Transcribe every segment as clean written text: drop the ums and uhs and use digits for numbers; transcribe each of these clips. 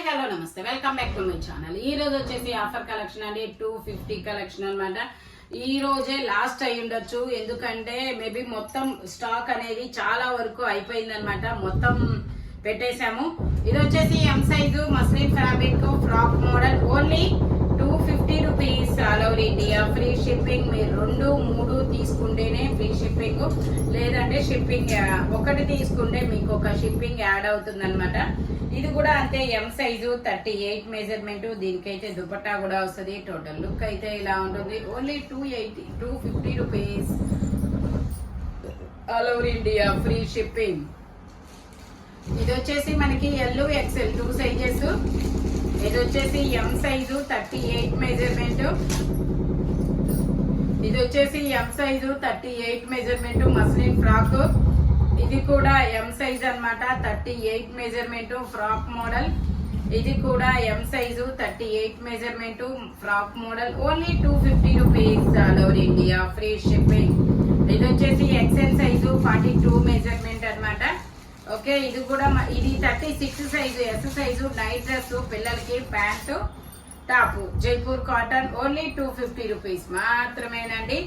Hello నమస్తే, welcome back to my channel. ఈ రోజు వచ్చేసి ఆఫర్ కలెక్షన్ అండి. 250 కలెక్షన్ అనమాట. ఈ రోజే లాస్ట్ అయి ఉండొచ్చు, ఎందుకంటే మేబీ మొత్తం స్టాక్ అనేది చాలా వరకు అయిపోయింది అనమాట. మొత్తం పెట్టేశాము. ఇది వచ్చేసి M size muslin fabric frock model. Only 250 rupees all over India. Free shipping. మీరు 2-3 తీసుకుంటేనే ఫ్రీ షిప్పింగ్, లేదంటే షిప్పింగ్ ఒకటి తీసుకుంటే మీకు ఒక షిప్పింగ్ యాడ్ అవుతుంది అనమాట. ఇది కూడా అంతే, ఎం సైజు 38 మెజర్మెంట్. దీనికైతే దుపట్టా కూడా వస్తుంది. టోటల్ లుక్ అయితే ఇలా ఉంటుంది. Only 250 rupees all over India. Free shipping. ఇది వచ్చేసి మనకి ఎల్ ఎక్స్ఎల్ 2 సైజెస్. ఇది వచ్చేసి ఎం సైజు 38 మెజర్మెంట్. ఇది వచ్చేసి ఎం సైజు 38 మెజర్మెంట్ మస్లిన్ ఫ్రాక్. ఇది కూడా ఎం సైజ్ అన్నమాట, 38 మెజర్మెంట్ ఫ్రాక్ మోడల్. ఇది కూడా M size 38 measurement frock model. Only 250 rupees all over India. Free shipping. ఇది వచ్చేసి ఎక్స్ఎల్ సైజు 42 మెజర్మెంట్ అన్నమాట. ఓకే, ఇది కూడా ఇది 36 size S size night dress పిల్లలకి, pant top, Jaipur cotton. Only 250 rupees మాత్రమేనండి.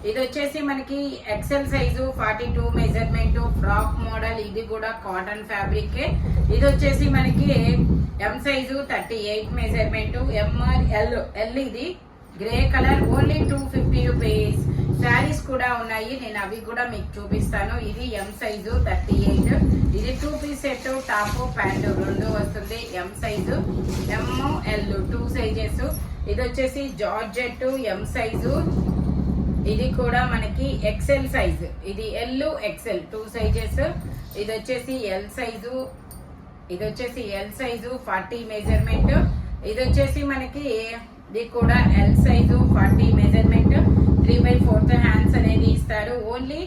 ఇది వచ్చేసి మనకి XL size 42 measurement frock model. ఇది కూడా కాటన్ ఫ్యాబ్రిక్. ఇది వచ్చేసి మనకి M size 38 measurement M or L. ఇది grey colour. Only 250 rupees. Saris కూడా ఉన్నాయి, నేను అవి కూడా మీకు చూపిస్తాను. ఇది ఎం సైజు 38. ఇది 2 పీస్ సెట్, టాప్ ప్యాంట్ 2 వస్తుంది. M size L 2 sizes. ఇది వచ్చేసి జార్జెట్ ఎం సైజు. ఇది కూడా మనకి ఎక్సెల్ సైజు. ఇది ఎల్ ఎక్సెల్ 2 సైజెస్. ఇది వచ్చేసి ఎల్ సైజు. ఇది వచ్చేసి ఎల్ సైజు 40 మెజర్మెంట్. ఇది వచ్చేసి మనకి ఇది కూడా ఎల్ సైజు 40 మెజర్మెంట్. 3/4 హ్యాండ్స్ అనేది ఇస్తారు. Only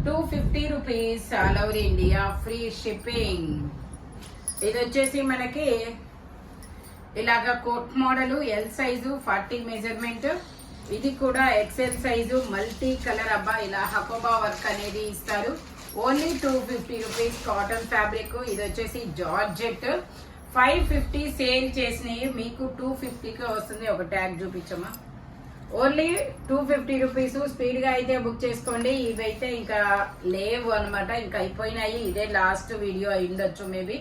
250 rupees all over India. Free shipping. ఇది వచ్చేసి మనకి ఇలాగా coat model. L size 40 measurement. ఇది కూడా ఎక్సెల్ సైజు మల్టీ కలర్. అబ్బా, ఇలా హకోబా వర్క్ అనేది ఇస్తారు. Only 250 rupees cotton fabric. ఇది వచ్చేసి జార్జెట్. 550 సేల్ చేసినవి మీకు 250కి వస్తుంది. ఒక ట్యాగ్ చూపించమ్మా. Only 250 rupees. స్పీడ్ గా అయితే బుక్ చేసుకోండి. ఇవైతే ఇంకా లేవు అనమాట, ఇంకా అయిపోయినాయి. ఇదే లాస్ట్ వీడియో అయిండొచ్చు maybe.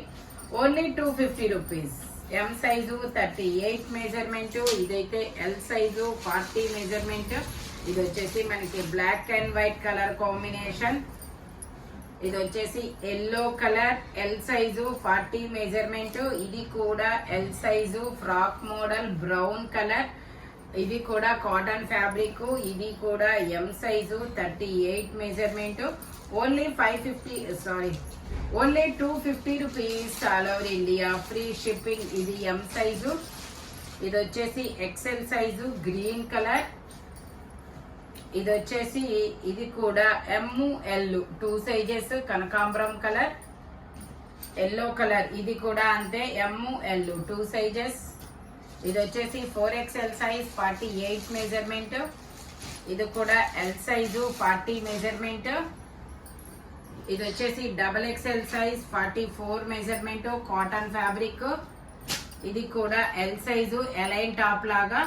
Only 250 rupees. M size 38 measurement. ఇదైతే ఎల్ సైజు 40 మెజర్మెంట్. ఇది వచ్చేసి మనకి black and white colour combination. ఇది వచ్చేసి yellow colour. L size 40 measurement. ఇది కూడా L size frock model brown colour. ఇది కూడా కాటన్ ఫ్యాబ్రిక్. ఇది కూడా M size 38 measurement. Only 250 rupees all over India. Free shipping. ఇది ఎం సైజు. ఇది వచ్చేసి ఎక్సెల్ సైజు గ్రీన్ కలర్. ఇది వచ్చేసి ఇది కూడా ఎల్ 2 సైజెస్ కనకాంబరం కలర్, ఎల్లో కలర్. ఇది కూడా అంతే, ఎల్ 2 సైజెస్. ఇది వచ్చేసి 4XL సైజ్ 48 మెజర్మెంట్. ఇది కూడా ఎల్ సైజు 40 మెజర్మెంట్. ఇది వచ్చేసి XXL size 44 measurement cotton fabric. ఇది కూడా ఎల్ సైజు ఎలైన్ టాప్ లాగా.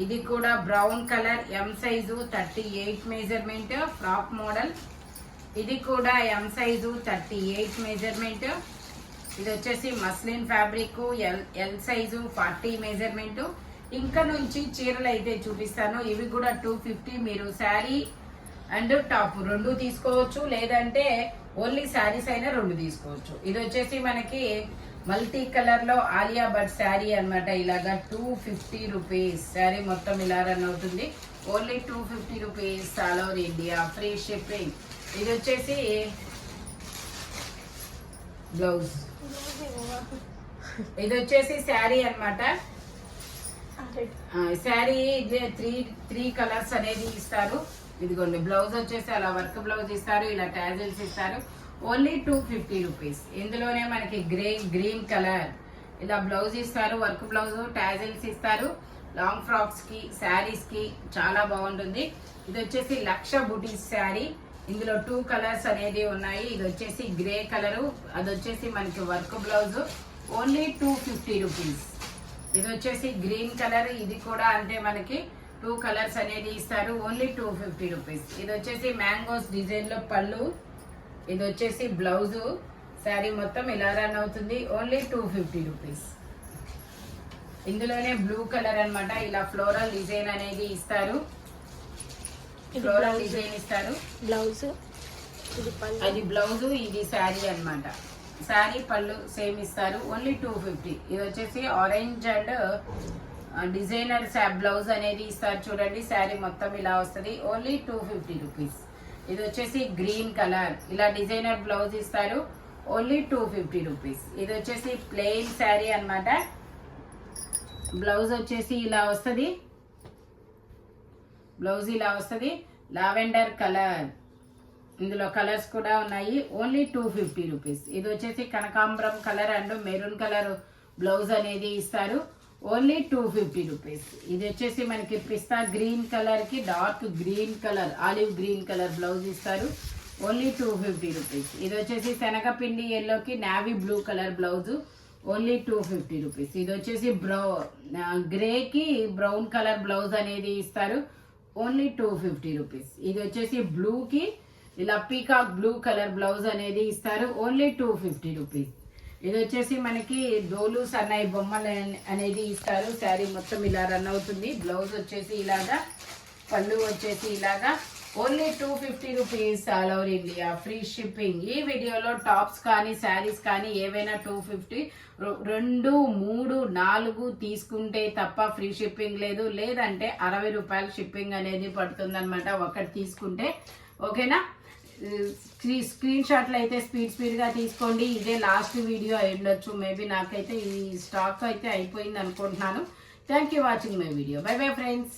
ఇది కూడా బ్రౌన్ కలర్. ఎం సైజు 38 మెజర్మెంట్ ఫ్రాక్ మోడల్. ఇది కూడా ఎం సైజు 38 మెజర్మెంట్. ఇది వచ్చేసి muslin fabric. L size 40 measurement. ఇంకా నుంచి చీరలు అయితే చూపిస్తాను. ఇవి కూడా 250. మీరు శారీ అండ్ టాప్ 2 తీసుకోవచ్చు, లేదంటే ఓన్లీ శారీస్ అయినా 2 తీసుకోవచ్చు. ఇది వచ్చేసి మనకి మల్టీ కలర్ లో ఆలియా భట్ శారీ అనమాట. ఇలాగా 250 రూపీస్. శారీ మొత్తం ఇలా రన్ అవుతుంది. Only 250 rupees all over India. Free shipping. ఇది వచ్చేసి బ్లౌజ్. ఇది వచ్చేసి శారీ అనమాట. శారీ 3 కలర్స్ అనేది ఇస్తారు. ఇదిగోండి, బ్లౌజ్ వచ్చేసి అలా వర్క్ బ్లౌజ్ ఇస్తారు, ఇలా టాజిల్స్ ఇస్తారు. Only 250 rupees. ఇందులోనే మనకి గ్రీన్ కలర్ ఇలా బ్లౌజ్ ఇస్తారు, వర్క్ బ్లౌజ్, టాజిల్స్ ఇస్తారు. లాంగ్ ఫ్రాక్స్ కి, శారీస్ కి చాలా బాగుంటుంది. ఇది వచ్చేసి లక్ష బుటీస్ శారీ. ఇందులో 2 కలర్స్ అనేది ఉన్నాయి. ఇది వచ్చేసి గ్రే కలరు, అది వచ్చేసి మనకి వర్క్ బ్లౌజ్. Only 250 rupees. ఇది వచ్చేసి గ్రీన్ కలర్, ఇది కూడా అంటే మనకి 2 కలర్స్ అనేది ఇస్తారు. Only 250 rupees. ఇది వచ్చేసి మ్యాంగోస్ డిజైన్ లో పళ్ళు, ఇది వచ్చేసి బ్లౌజు. శారీ మొత్తం ఇలా రన్ అవుతుంది. Only 250 rupees. ఇందులోనే బ్లూ కలర్ అన్నమాట. ఇలా ఫ్లోరల్ డిజైన్ అనేది ఇస్తారు. ఫ్లోరల్ డిజైన్ ఇస్తారు. బ్లౌజ్ అది బ్లౌజు, ఇది శారీ అన్నమాట. శారీ పళ్ళు సేమ్ ఇస్తారు. ఓన్లీ 250. ఇది వచ్చేసి ఆరెంజ్ అండ్ డిజైనర్ బ్లౌజ్ అనేది ఇస్తారు. చూడండి శారీ మొత్తం ఇలా వస్తుంది. Only 250 rupees. ఇది వచ్చేసి గ్రీన్ కలర్, ఇలా డిజైనర్ బ్లౌజ్ ఇస్తారు. Only 250 rupees. ఇది వచ్చేసి ప్లెయిన్ శారీ అన్నమాట. బ్లౌజ్ వచ్చేసి ఇలా వస్తుంది. బ్లౌజ్ ఇలా వస్తుంది. లావెండర్ కలర్, ఇందులో కలర్స్ కూడా ఉన్నాయి. Only 250 rupees. ఇది వచ్చేసి కనకాంబరం colour and maroon colour blouse అనేది ఇస్తారు. Only 250 rupees. ఇది వచ్చేసి మనకి పిస్తా గ్రీన్ కలర్ కి dark green colour, olive green colour blouse ఇస్తారు. Only 250 rupees. ఇది వచ్చేసి శనగపిండి ఎల్లోకి navy blue colour blouse. Only 250 rupees. ఇది వచ్చేసి గ్రేకి బ్రౌన్ కలర్ బ్లౌజ్ అనేది ఇస్తారు. Only 250 rupees. ఇది వచ్చేసి బ్లూకి ఇలా పీకాక్ బ్లూ కలర్ బ్లౌజ్ అనేది ఇస్తారు. Only 250 rupees. ఇది వచ్చేసి మనకి డోలు సన్నాయి బొమ్మలు అనేది ఇస్తారు. శారీ మొత్తం ఇలా రన్ అవుతుంది. బ్లౌజ్ వచ్చేసి ఇలాగా, పళ్ళు వచ్చేసి ఇలాగా. Only 250 rupees. All over India free shipping. ఈ వీడియోలో టాప్స్ కానీ శారీస్ కానీ ఏవైనా 250, 2, 3, 4 తీసుకుంటే తప్ప ఫ్రీ షిప్పింగ్ లేదు. లేదంటే 60 రూపాయలు షిప్పింగ్ అనేది పడుతుంది అనమాట ఒకటి తీసుకుంటే. ఓకేనా? స్క్రీన్ షాట్లు అయితే స్పీడ్ గా తీసుకోండి. ఇదే లాస్ట్ వీడియో అయి ఉండొచ్చు మేబీ. నాకైతే ఈ స్టాక్ అయితే అయిపోయింది అనుకుంటున్నాను. Thank you watching my video. By bye friends.